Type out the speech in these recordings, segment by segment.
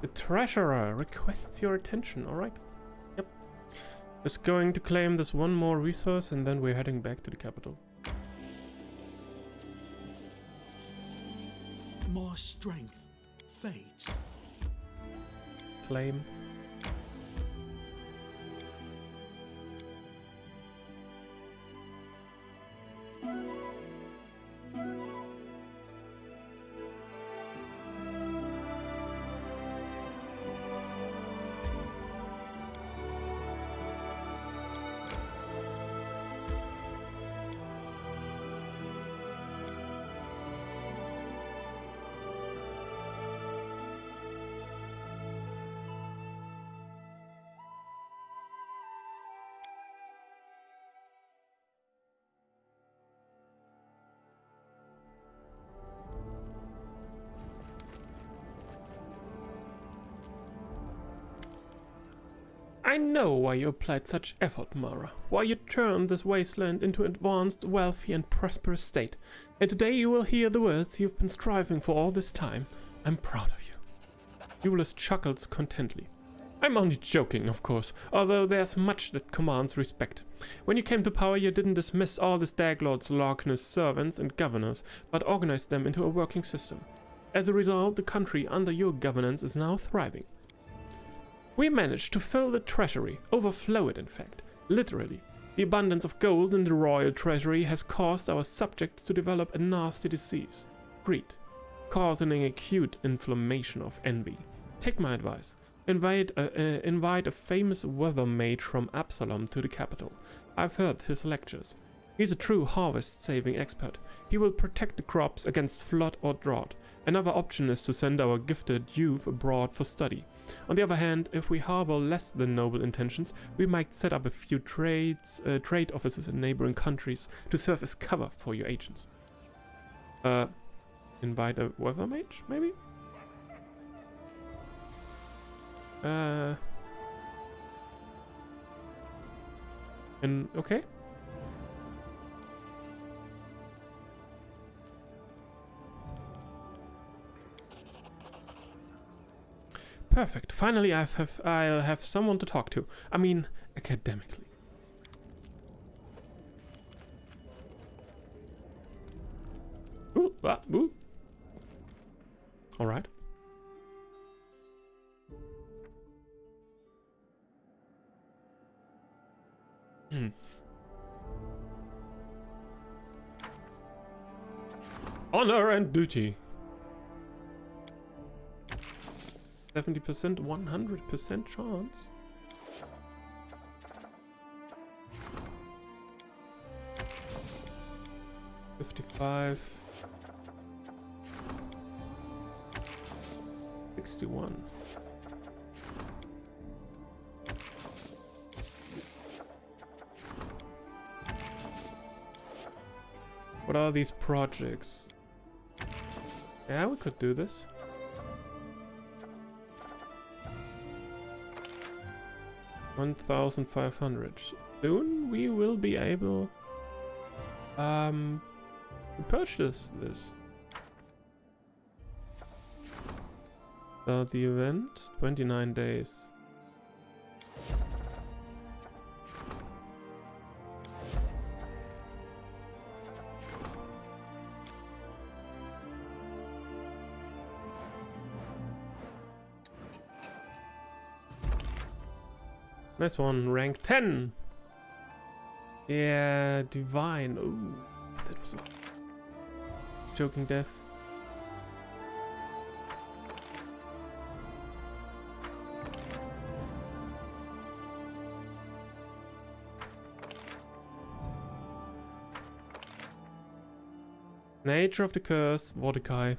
The treasurer requests your attention, alright? Yep. Just going to claim this one more resource and then we're heading back to the capital. My strength fades. Claim. I know why you applied such effort, Mara. Why you turned this wasteland into an advanced, wealthy and prosperous state. And today you will hear the words you've been striving for all this time. I'm proud of you. Euless chuckles contentedly. I'm only joking, of course, although there's much that commands respect. When you came to power, you didn't dismiss all the Staglord's Larkness servants and governors, but organized them into a working system. As a result, the country under your governance is now thriving. We managed to fill the treasury, overflow it in fact, literally. The abundance of gold in the royal treasury has caused our subjects to develop a nasty disease, greed, causing acute inflammation of envy. Take my advice. Invite a famous weather mage from Absalom to the capital. I've heard his lectures. He's a true harvest-saving expert. He will protect the crops against flood or drought. Another option is to send our gifted youth abroad for study. On the other hand, if we harbor less than noble intentions, we might set up a few trade offices in neighboring countries to serve as cover for your agents. Invite a weather mage, maybe? Okay. Perfect. Finally, I'll have someone to talk to. I mean, academically. Ooh, ooh. All right. Honor and duty. 70%, 100% chance. $55. 61. What are these projects? Yeah, we could do this. $1,500. Soon we will be able to purchase this. Start the event, 29 days. Nice one, rank 10. Yeah, divine. Ooh, that was a choking death. Nature of the curse, Mordecai.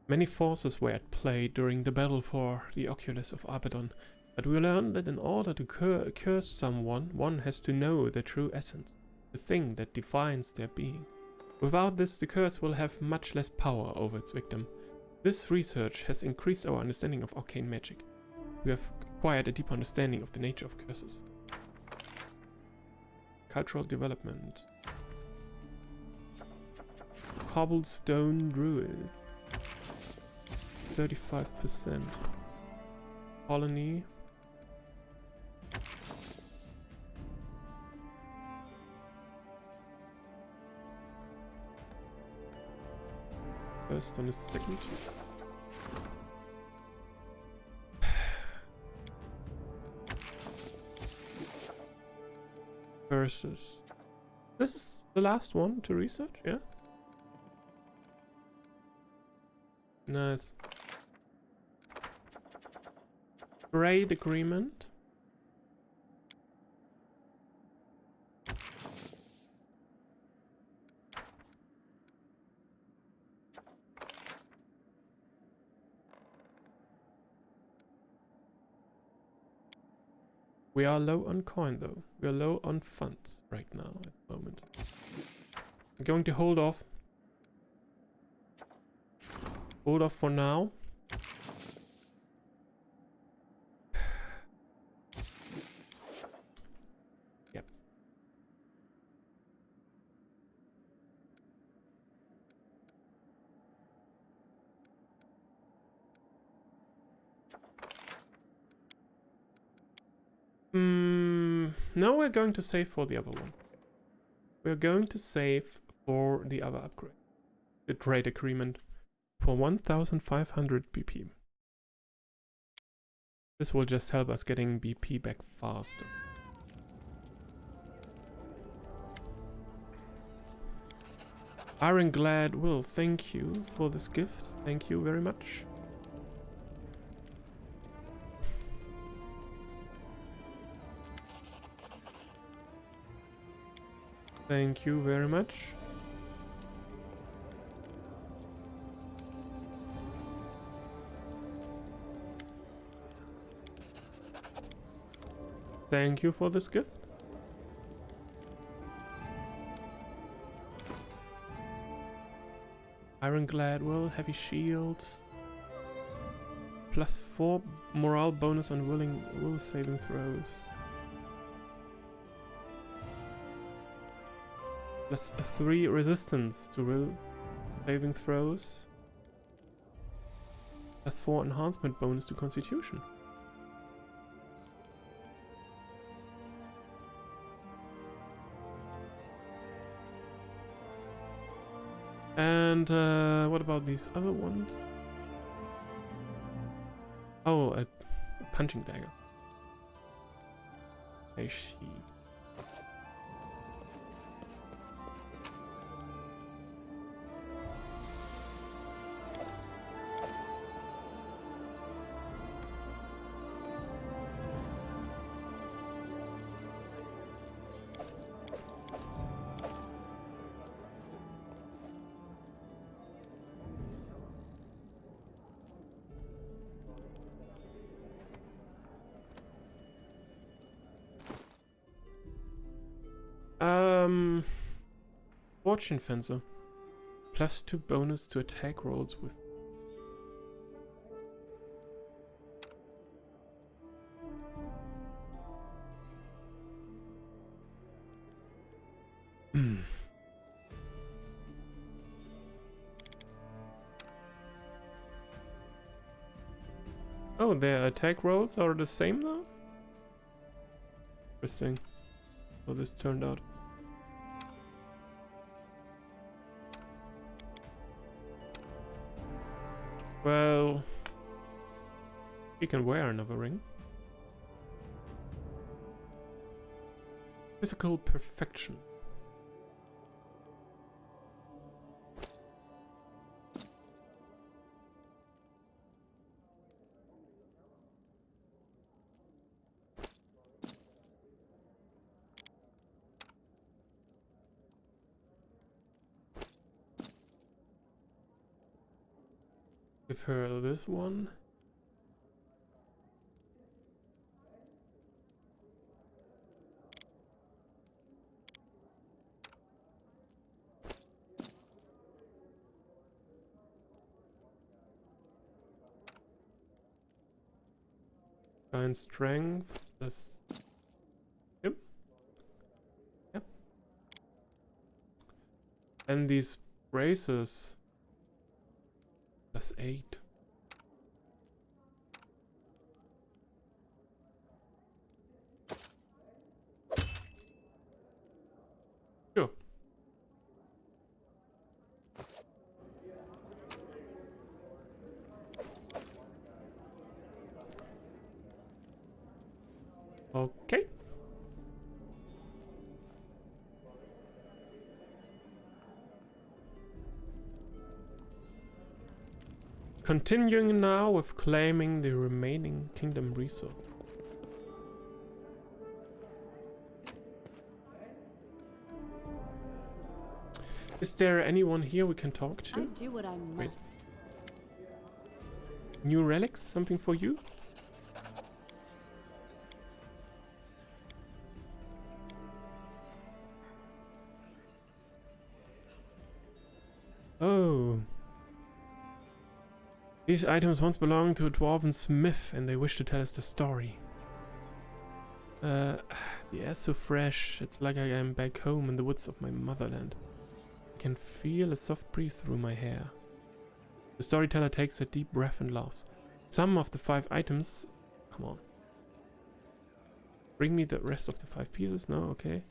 Many forces were at play during the battle for the Oculus of Abaddon. But we learned that in order to curse someone, one has to know their true essence, the thing that defines their being. Without this, the curse will have much less power over its victim. This research has increased our understanding of arcane magic. We have acquired a deep understanding of the nature of curses. Cultural development. Cobblestone Druid. 35%. Colony. First on a second. Versus. This is the last one to research, yeah? Nice. Trade agreement. We are low on coin though. We are low on funds right now at the moment. I'm going to hold off. Hold off for now. Yep. No, we're going to save for the other one. We're going to save for the other upgrade. The trade agreement for 1500 BP. This will just help us getting BP back faster. Ironclad will thank you for this gift. Thank you very much. Thank you very much. Thank you for this gift. Ironclad will, heavy shield. +4 morale bonus on will saving throws. +3 resistance to will saving throws. +4 enhancement bonus to constitution. And what about these other ones? Oh, a punching dagger. I see. Fortune Fencer. +2 bonus to attack rolls with. Oh, their attack rolls are the same now? Interesting how this turned out. Well, we can wear another ring. Physical perfection. Give her this one. Giant strength. This. Yep. Yep. And these braces. +8. Continuing now with claiming the remaining kingdom resource. Is there anyone here we can talk to? I do what I must. Wait. New relics? Something for you? Oh. These items once belonged to a dwarven smith and they wish to tell us the story. The air's so fresh, it's like I am back home in the woods of my motherland. I can feel a soft breeze through my hair. The storyteller takes a deep breath and laughs. Some of the 5 items... Come on. Bring me the rest of the 5 pieces? No? Okay.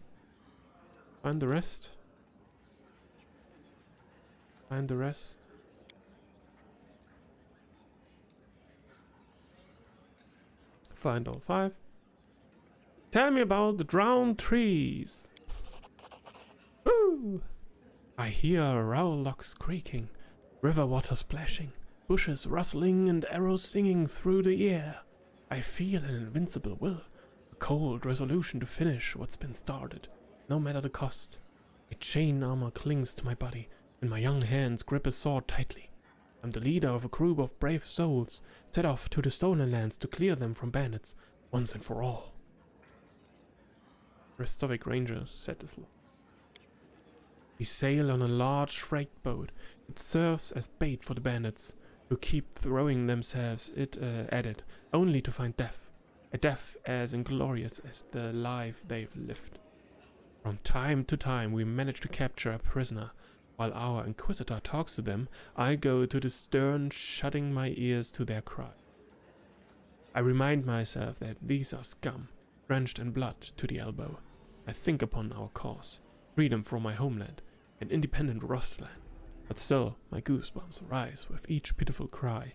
Find the rest. Find the rest. Find all 5. Tell me about the drowned trees. Woo! I hear rowlocks creaking, river water splashing, bushes rustling and arrows singing through the air. I feel an invincible will, a cold resolution to finish what's been started, no matter the cost. A chain armor clings to my body, and my young hands grip a sword tightly. I'm the leader of a group of brave souls, set off to the Stolen Lands to clear them from bandits, once and for all. Restovic Ranger said this. We sail on a large freight boat. It serves as bait for the bandits, who keep throwing themselves at it, only to find death. A death as inglorious as the life they've lived. From time to time we manage to capture a prisoner. While our Inquisitor talks to them, I go to the stern, shutting my ears to their cry. I remind myself that these are scum, drenched in blood to the elbow. I think upon our cause, freedom from my homeland, an independent Rostland. But still, my goosebumps rise with each pitiful cry.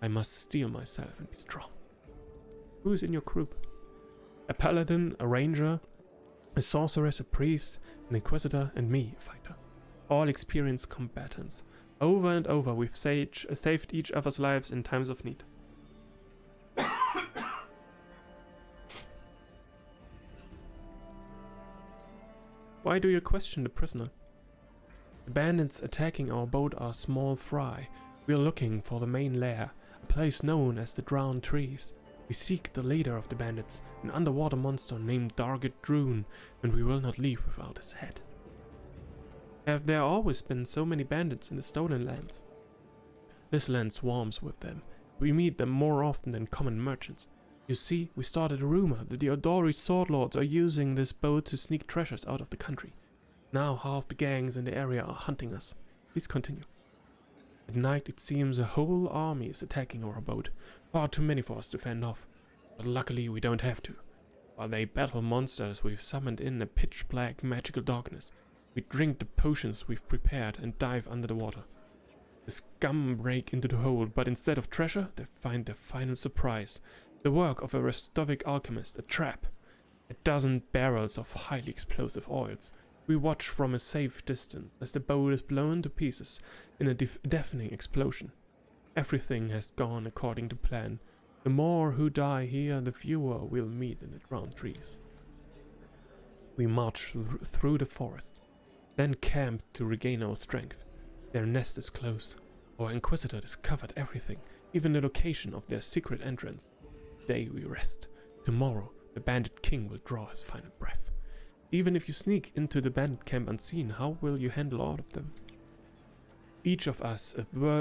I must steel myself and be strong. Who is in your group? A paladin, a ranger, a sorceress, a priest, an Inquisitor, and me, a fighter. All experienced combatants. Over and over we've saved each other's lives in times of need. Why do you question the prisoner? The bandits attacking our boat are small fry. We are looking for the main lair, a place known as the Drowned Trees. We seek the leader of the bandits, an underwater monster named Dargit Droon, and we will not leave without his head. Have there always been so many bandits in the Stolen Lands? This land swarms with them. We meet them more often than common merchants. You see, we started a rumor that the Odori sword lords are using this boat to sneak treasures out of the country. Now half the gangs in the area are hunting us. Please continue. At night it seems a whole army is attacking our boat. Far too many for us to fend off. But luckily we don't have to. While they battle monsters, we've summoned in a pitch-black magical darkness. We drink the potions we've prepared and dive under the water. The scum break into the hold, but instead of treasure, they find their final surprise. The work of a Restovic alchemist, a trap. A dozen barrels of highly explosive oils. We watch from a safe distance as the boat is blown to pieces in a deafening explosion. Everything has gone according to plan. The more who die here, the fewer we'll meet in the Drowned Trees. We march through the forest, then camp to regain our strength. Their nest is close. Our Inquisitor discovered everything, even the location of their secret entrance. Today we rest. Tomorrow the bandit king will draw his final breath. Even if you sneak into the bandit camp unseen, how will you handle all of them? Each of us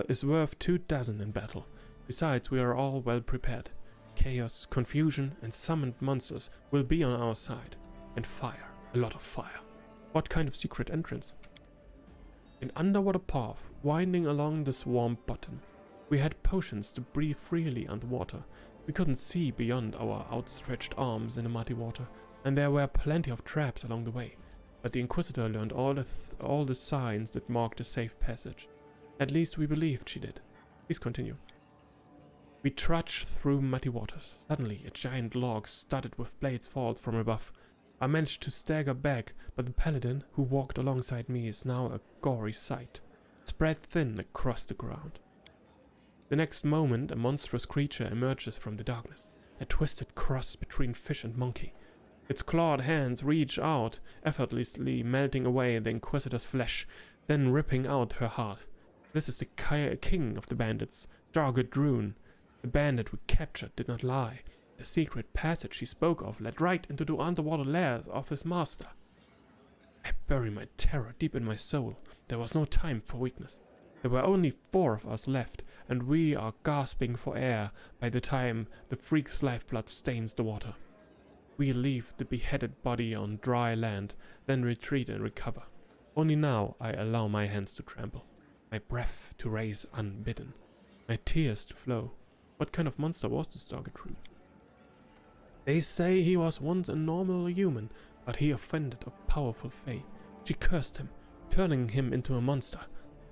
is worth 24 in battle. Besides, we are all well prepared. Chaos, confusion, and summoned monsters will be on our side. And fire. A lot of fire. What kind of secret entrance? An underwater path winding along the swamp bottom. We had potions to breathe freely underwater. We couldn't see beyond our outstretched arms in the muddy water, and there were plenty of traps along the way. But the Inquisitor learned all the signs that marked a safe passage. At least we believed she did. Please continue. We trudged through muddy waters. Suddenly, a giant log studded with blades falls from above. I managed to stagger back, but the paladin who walked alongside me is now a gory sight, spread thin across the ground. The next moment, a monstrous creature emerges from the darkness, a twisted cross between fish and monkey. Its clawed hands reach out, effortlessly melting away the Inquisitor's flesh, then ripping out her heart. This is the king of the bandits, Dargud Drune. The bandit we captured did not lie. The secret passage he spoke of led right into the underwater lair of his master. I bury my terror deep in my soul. There was no time for weakness. There were only 4 of us left, and we are gasping for air by the time the freak's lifeblood stains the water. We leave the beheaded body on dry land, then retreat and recover. Only now I allow my hands to tremble, my breath to raise unbidden, my tears to flow. What kind of monster was this Dargud Drune? They say he was once a normal human, but he offended a powerful fae. She cursed him, turning him into a monster,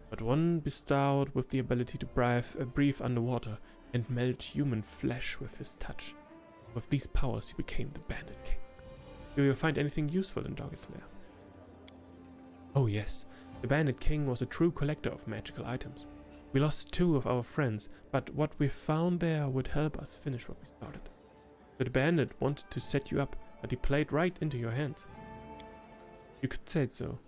but one bestowed with the ability to breathe underwater and melt human flesh with his touch. With these powers, he became the Bandit King. Do you find anything useful in Dargud's lair? Oh yes, the Bandit King was a true collector of magical items. We lost 2 of our friends, but what we found there would help us finish what we started. The bandit wanted to set you up, but he played right into your hands. You could say it so.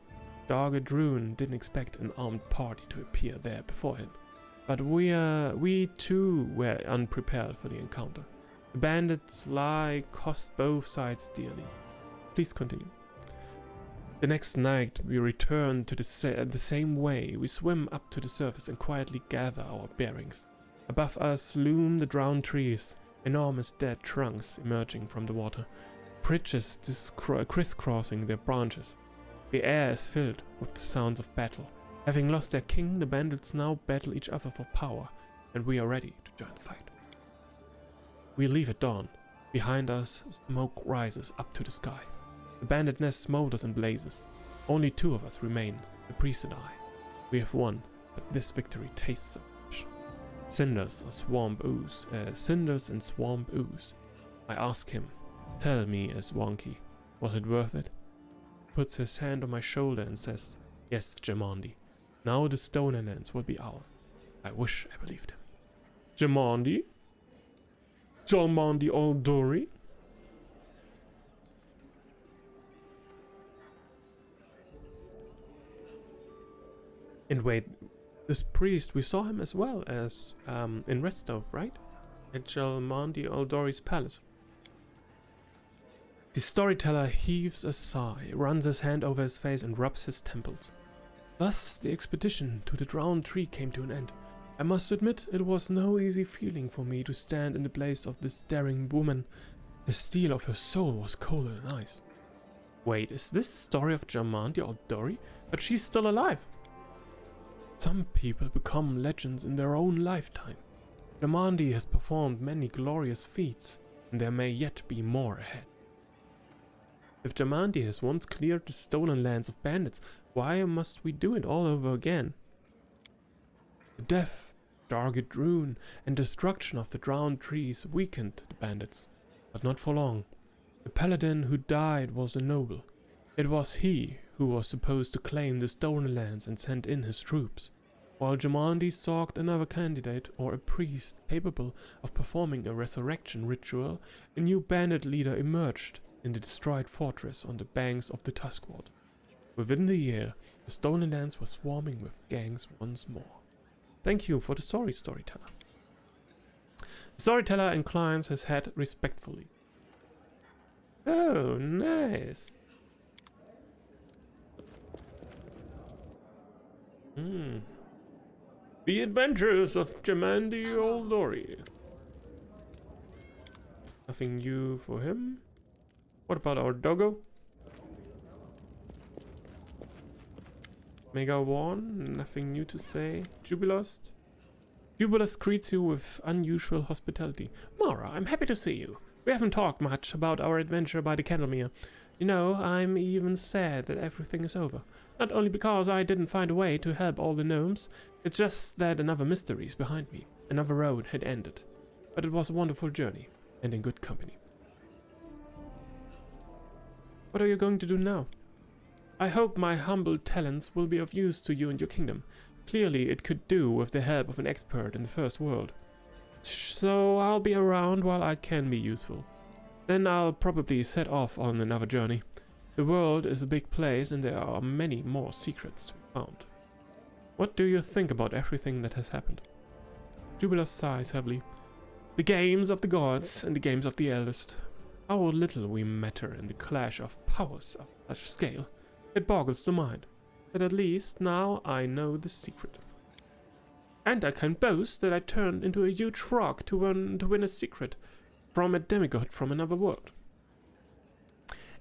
Dargud Drune didn't expect an armed party to appear there before him, but we too were unprepared for the encounter. The bandits' lie cost both sides dearly. Please continue. The next night we return to the same way. We swim up to the surface and quietly gather our bearings. Above us loom the drowned trees, enormous dead trunks emerging from the water, bridges crisscrossing their branches. The air is filled with the sounds of battle. Having lost their king, the bandits now battle each other for power, and we are ready to join the fight. We leave at dawn. Behind us, smoke rises up to the sky. The bandit nest smolders and blazes. Only 2 of us remain, the priest and I. We have won, but this victory tastes of flesh. Cinders and swamp ooze. I ask him, tell me, Aswanki, was it worth it? He puts his hand on my shoulder and says, yes, Jamandi. Now the Stoner Lands will be ours. I wish I believed him. Jamandi? Jalmandi Aldori? And wait, this priest, we saw him as well as in Redstone, right? At Jalmandi Aldori's palace. The storyteller heaves a sigh, runs his hand over his face and rubs his temples. Thus the expedition to the drowned tree came to an end. I must admit it was no easy feeling for me to stand in the place of this daring woman. The steel of her soul was colder than ice. Wait, is this the story of Jalmandi Aldori? But she's still alive. Some people become legends in their own lifetime. Jalmandi has performed many glorious feats, and there may yet be more ahead. If Jalmandi has once cleared the stolen lands of bandits, why must we do it all over again? The death, Dargud Drune, and destruction of the drowned trees weakened the bandits, but not for long. The paladin who died was a noble. It was he who was supposed to claim the stolen lands and send in his troops, while Jalmandi sought another candidate or a priest capable of performing a resurrection ritual. A new bandit leader emerged in the destroyed fortress on the banks of the Tuskwater. Within the year, the stolen lands were swarming with gangs once more. Thank you for the story, storyteller. The storyteller inclines his head respectfully. Oh, nice. The Adventures of Jalmandi Aldori. Nothing new for him. What about our doggo? Mega 1, nothing new to say. Jubilust? Jubilust greets you with unusual hospitality. Mara, I'm happy to see you. We haven't talked much about our adventure by the Candlemere. You know, I'm even sad that everything is over. Not only because I didn't find a way to help all the gnomes, it's just that another mystery is behind me. Another road had ended. But it was a wonderful journey, and in good company. What are you going to do now? I hope my humble talents will be of use to you and your kingdom. Clearly it could do with the help of an expert in the first world. So I'll be around while I can be useful. Then I'll probably set off on another journey. The world is a big place and there are many more secrets to be found. What do you think about everything that has happened? Jubilar sighs heavily. The games of the gods and the games of the eldest. How little we matter in the clash of powers of such scale. It boggles the mind. But at least now I know the secret. And I can boast that I turned into a huge frog to win a secret from a demigod from another world.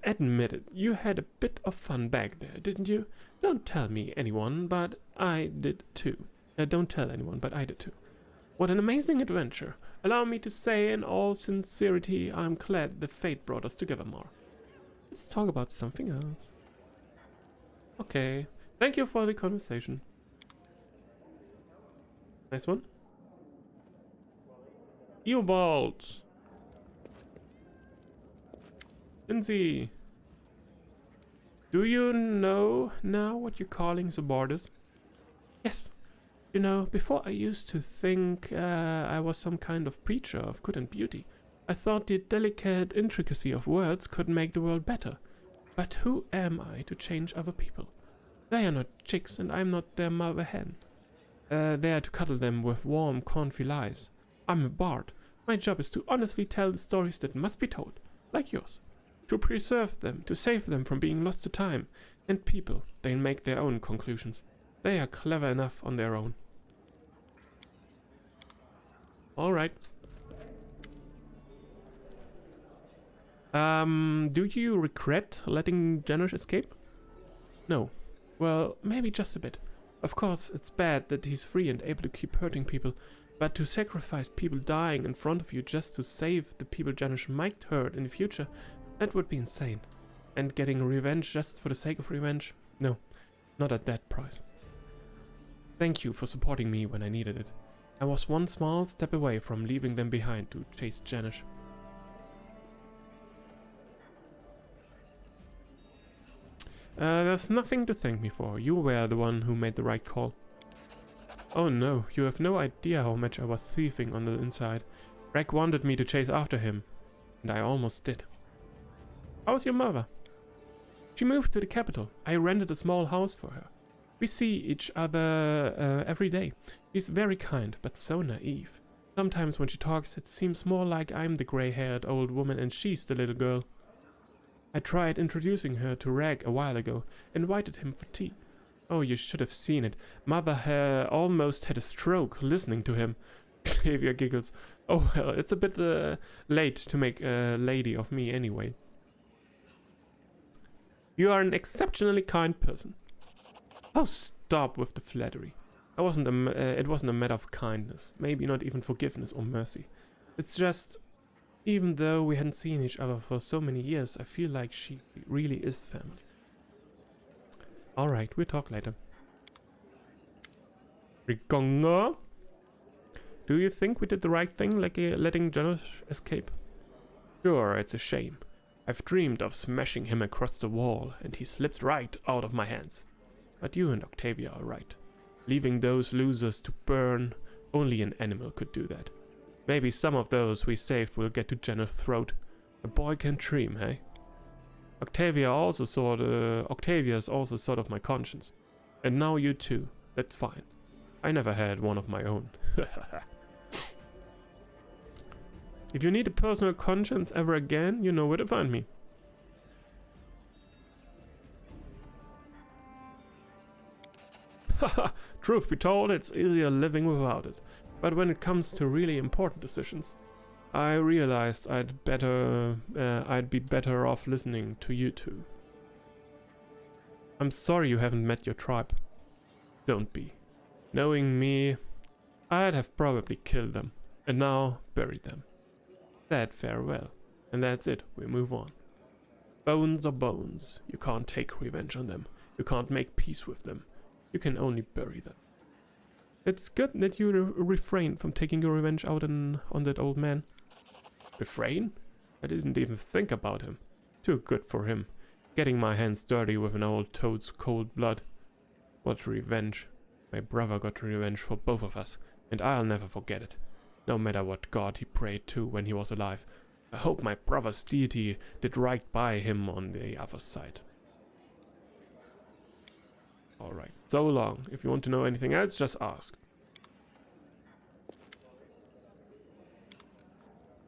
Admit it, you had a bit of fun back there, didn't you? Don't tell anyone, but I did too. Don't tell anyone, but I did too. What an amazing adventure. Allow me to say in all sincerity, I'm glad the fate brought us together more. Let's talk about something else. Okay. Thank you for the conversation. Nice one. Eobald. Lindsay. Do you know now what you're calling the borders? Yes. You know, before I used to think I was some kind of preacher of good and beauty. I thought the delicate intricacy of words could make the world better. But who am I to change other people? They are not chicks and I'm not their mother hen. There to cuddle them with warm, comfy lies. I'm a bard. My job is to honestly tell the stories that must be told, like yours. To preserve them, to save them from being lost to time. And people, they'll make their own conclusions. They are clever enough on their own. Alright. Do you regret letting Janusz escape? No. Well, maybe just a bit. Of course, it's bad that he's free and able to keep hurting people, but to sacrifice people dying in front of you just to save the people Janusz might hurt in the future, that would be insane. And getting revenge just for the sake of revenge? No, not at that price. Thank you for supporting me when I needed it. I was one small step away from leaving them behind to chase Janusz. There's nothing to thank me for. You were the one who made the right call. Oh no, you have no idea how much I was thieving on the inside. Reg wanted me to chase after him, and I almost did. How's your mother? She moved to the capital. I rented a small house for her. We see each other every day. She's very kind, but so naive. Sometimes when she talks, it seems more like I'm the grey-haired old woman and she's the little girl. I tried introducing her to Reg a while ago, invited him for tea. Oh, you should have seen it. Mother almost had a stroke listening to him. Xavier giggles. Oh well, it's a bit late to make a lady of me anyway. You are an exceptionally kind person. Oh, stop with the flattery. It wasn't a matter of kindness, maybe not even forgiveness or mercy. It's just, even though we hadn't seen each other for so many years, I feel like she really is family. Alright, we'll talk later. Rigonga? Do you think we did the right thing, like letting Janusz escape? Sure, it's a shame. I've dreamed of smashing him across the wall, and he slipped right out of my hands. But you and Octavia are right. Leaving those losers to burn, only an animal could do that. Maybe some of those we saved will get to Janusz's throat. A boy can dream, hey? Octavia's also sort of my conscience. And now you too. That's fine. I never had one of my own. If you need a personal conscience ever again, you know where to find me. Haha, truth be told, it's easier living without it. But when it comes to really important decisions, I realized I'd be better off listening to you two. I'm sorry you haven't met your tribe. Don't be. Knowing me, I'd have probably killed them, and now buried them. Said farewell, and that's it, we move on. Bones are bones. You can't take revenge on them. You can't make peace with them. You can only bury them. It's good that you refrained from taking your revenge out on that old man. Refrain? I didn't even think about him. Too good for him. Getting my hands dirty with an old toad's cold blood. What revenge. My brother got revenge for both of us, and I'll never forget it. No matter what god he prayed to when he was alive. I hope my brother's deity did right by him on the other side. Alright, so long. If you want to know anything else, just ask.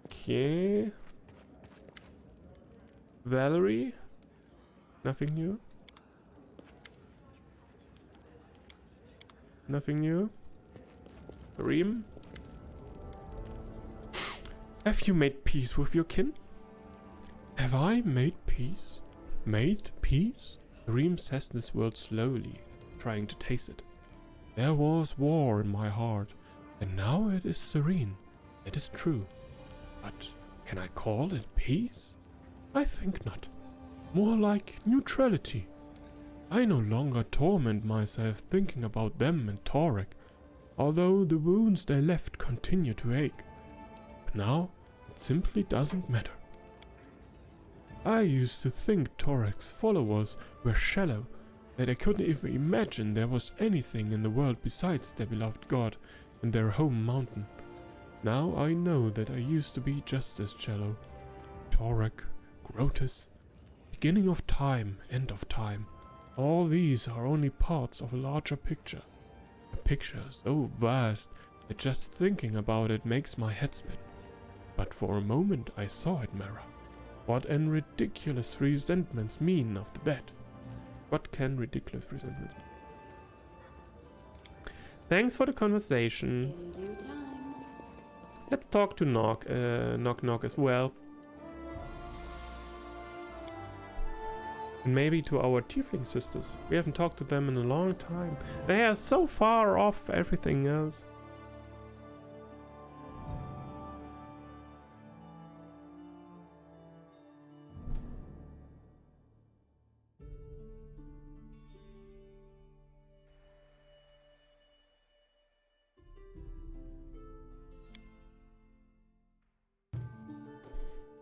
Okay. Valerie? Nothing new? Nothing new? Reem? Have you made peace with your kin? Have I made peace? Made peace? Reem says this word slowly, trying to taste it. There was war in my heart, and now it is serene. It is true. But can I call it peace? I think not. More like neutrality. I no longer torment myself thinking about them and Torek, although the wounds they left continue to ache. But now, it simply doesn't matter. I used to think Torek's followers were shallow, that I couldn't even imagine there was anything in the world besides their beloved god and their home mountain. Now I know that I used to be just as shallow. Torek, Grotus, beginning of time, end of time. All these are only parts of a larger picture. A picture so vast that just thinking about it makes my head spin. But for a moment I saw it, Mara. What can ridiculous resentments mean after that? What can ridiculous resentments mean? Thanks for the conversation. In due time. Let's talk to Knock as well. And maybe to our tiefling sisters. We haven't talked to them in a long time. They are so far off everything else.